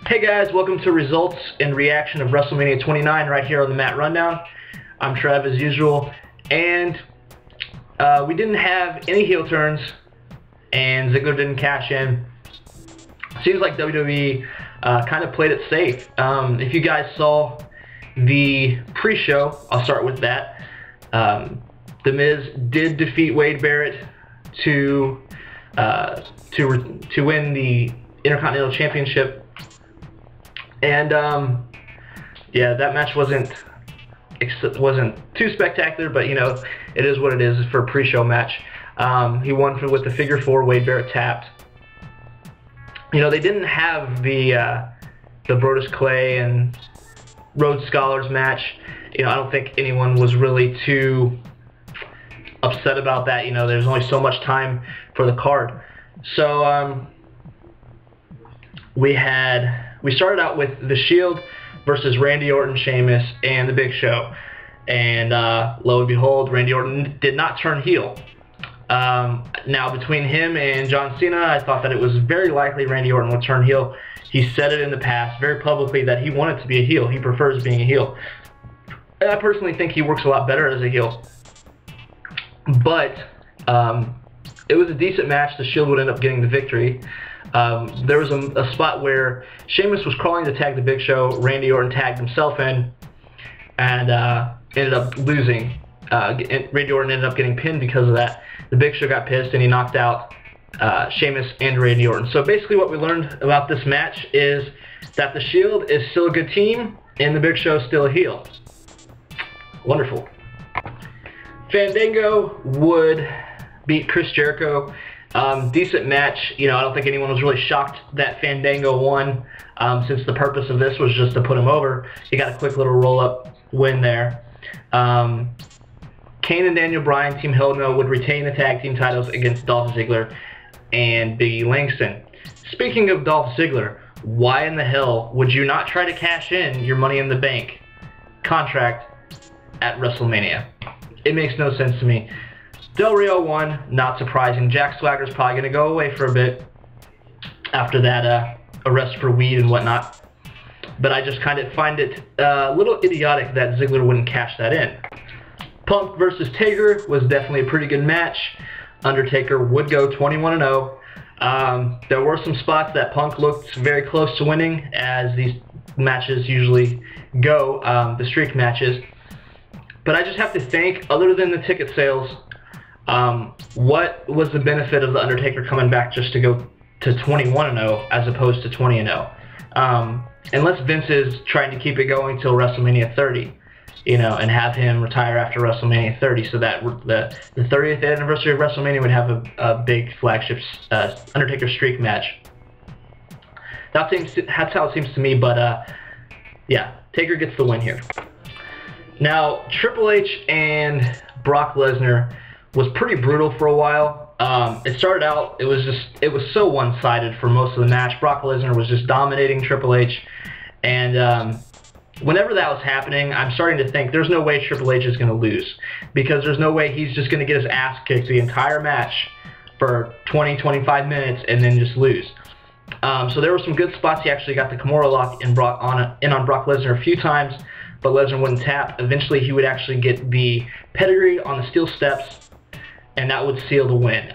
Hey guys, welcome to results and reaction of WrestleMania 29 right here on the Matt Rundown. I'm Trev as usual, and we didn't have any heel turns, and Ziggler didn't cash in. Seems like WWE kind of played it safe. If you guys saw the pre-show, I'll start with that. The Miz did defeat Wade Barrett to win the Intercontinental Championship. And yeah, that match wasn't too spectacular, but you know, it is what it is for a pre-show match. He won with the figure four. Wade Barrett tapped. You know, they didn't have the Brodus Clay and Rhodes Scholars match. You know, I don't think anyone was really too upset about that. You know, there's only so much time for the card. So we started out with The Shield versus Randy Orton, Sheamus, and The Big Show. And lo and behold, Randy Orton did not turn heel. Now, between him and John Cena, I thought that it was very likely Randy Orton would turn heel. He said it in the past very publicly that he wanted to be a heel. He prefers being a heel. And I personally think he works a lot better as a heel. But it was a decent match. The Shield would end up getting the victory. There was a spot where Sheamus was crawling to tag the Big Show. Randy Orton tagged himself in and ended up losing. Randy Orton ended up getting pinned because of that. The Big Show got pissed and he knocked out Sheamus and Randy Orton. So basically what we learned about this match is that the Shield is still a good team and the Big Show is still a heel. Wonderful. Fandango would beat Chris Jericho. Decent match. You know, I don't think anyone was really shocked that Fandango won, since the purpose of this was just to put him over. He got a quick little roll-up win there. Kane and Daniel Bryan, Team Hell No, would retain the tag team titles against Dolph Ziggler and Big E Langston. Speaking of Dolph Ziggler, why in the hell would you not try to cash in your Money in the Bank contract at WrestleMania? It makes no sense to me. Del Rio won, not surprising. Jack Swagger's probably going to go away for a bit after that arrest for weed and whatnot. But I just kind of find it a little idiotic that Ziggler wouldn't cash that in. Punk versus Taker was definitely a pretty good match. Undertaker would go 21-0. There were some spots that Punk looked very close to winning, as these matches usually go, the streak matches. But I just have to think, other than the ticket sales, what was the benefit of The Undertaker coming back just to go to 21-0 as opposed to 20-0? Unless Vince is trying to keep it going till WrestleMania 30, you know, and have him retire after WrestleMania 30, so that the 30th anniversary of WrestleMania would have a big flagship Undertaker streak match. That's how it seems to me, but yeah, Taker gets the win here. Now, Triple H and Brock Lesnar was pretty brutal for a while. It started out, it was so one-sided for most of the match. Brock Lesnar was just dominating Triple H, and whenever that was happening, I'm starting to think there's no way Triple H is going to lose, because there's no way he's just going to get his ass kicked the entire match for 20-25 minutes and then just lose. So there were some good spots. He actually got the Kimura lock in on Brock Lesnar a few times, but Lesnar wouldn't tap. Eventually he would actually get the pedigree on the steel steps, and that would seal the win.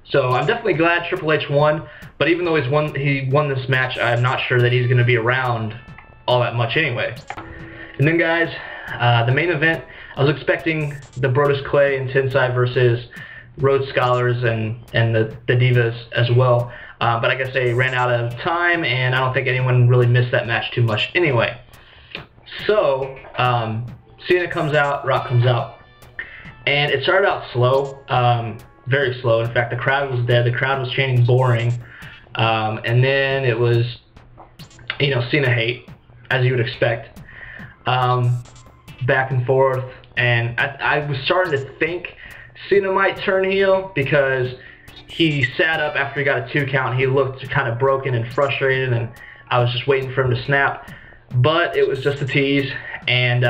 So I'm definitely glad Triple H won, but even though he won this match, I'm not sure that he's going to be around all that much anyway. And then guys, the main event, I was expecting the Brodus Clay and Tensai versus Rhodes Scholars and the Divas as well, but I guess they ran out of time, and I don't think anyone really missed that match too much anyway. So Cena comes out, Rock comes out, and it started out slow, very slow. In fact, the crowd was dead. The crowd was chanting boring, and then it was, you know, Cena hate, as you would expect, back and forth, and I was starting to think Cena might turn heel, because he sat up after he got a 2 count. He looked kind of broken and frustrated, and I was just waiting for him to snap, but it was just a tease, and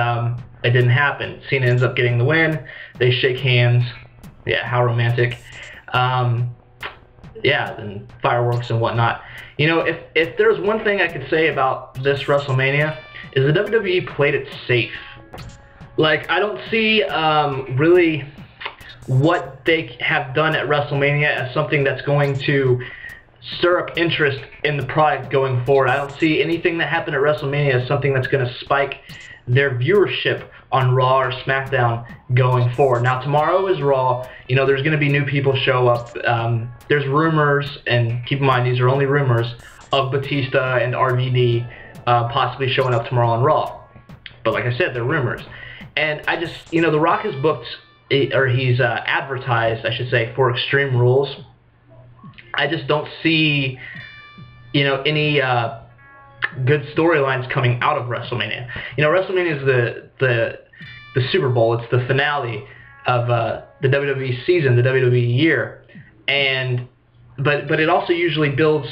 it didn't happen. Cena ends up getting the win. They shake hands. Yeah, how romantic. Yeah, and fireworks and whatnot. You know, if there's one thing I could say about this WrestleMania, is the WWE played it safe. Like, I don't see really what they have done at WrestleMania as something that's going to stir up interest in the product going forward. I don't see anything that happened at WrestleMania as something that's going to spike their viewership on Raw or SmackDown going forward. Now, tomorrow is Raw. You know, there's going to be new people show up. There's rumors, and keep in mind, these are only rumors, of Batista and RVD possibly showing up tomorrow on Raw. But like I said, they're rumors. And I just, you know, The Rock is booked, or he's advertised, I should say, for Extreme Rules. I just don't see, you know, any good storylines coming out of WrestleMania. You know, WrestleMania is the Super Bowl. It's the finale of the WWE season, the WWE year, and but it also usually builds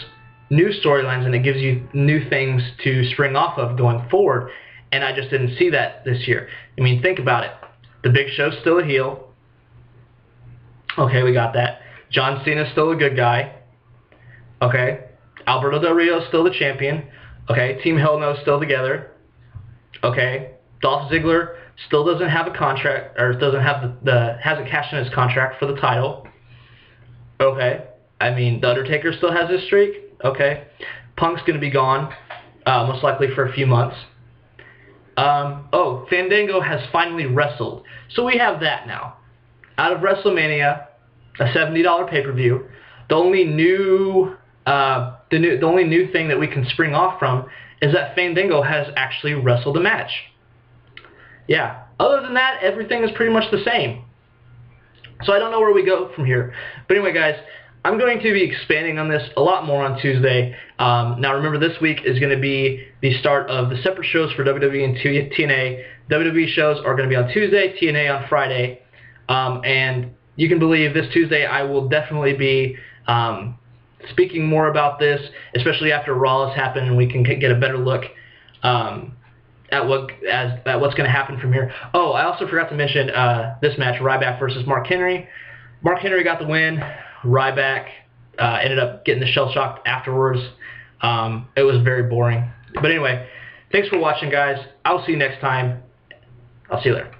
new storylines, and it gives you new things to spring off of going forward. And I just didn't see that this year. I mean, think about it. The Big Show's still a heel. Okay, we got that. John Cena's still a good guy. Okay. Alberto Del Rio's still the champion. Okay. Team Hell No's still together. Okay. Dolph Ziggler still doesn't have a contract, or doesn't have hasn't cashed in his contract for the title. Okay. I mean, The Undertaker still has his streak. Okay. Punk's going to be gone, most likely for a few months. Oh, Fandango has finally wrestled. So we have that now. Out of WrestleMania, a $70 pay-per-view. The only new thing that we can spring off from is that Fandango has actually wrestled a match. Yeah. Other than that, everything is pretty much the same. So I don't know where we go from here. But anyway, guys, I'm going to be expanding on this a lot more on Tuesday. Now, remember, this week is going to be the start of the separate shows for WWE and TNA. WWE shows are going to be on Tuesday, TNA on Friday. And you can believe this Tuesday I will definitely be speaking more about this, especially after Raw has happened, and we can get a better look at what's going to happen from here. Oh, I also forgot to mention this match, Ryback versus Mark Henry. Mark Henry got the win. Ryback ended up getting the shell-shocked afterwards. It was very boring. But anyway, thanks for watching, guys. I'll see you next time. I'll see you later.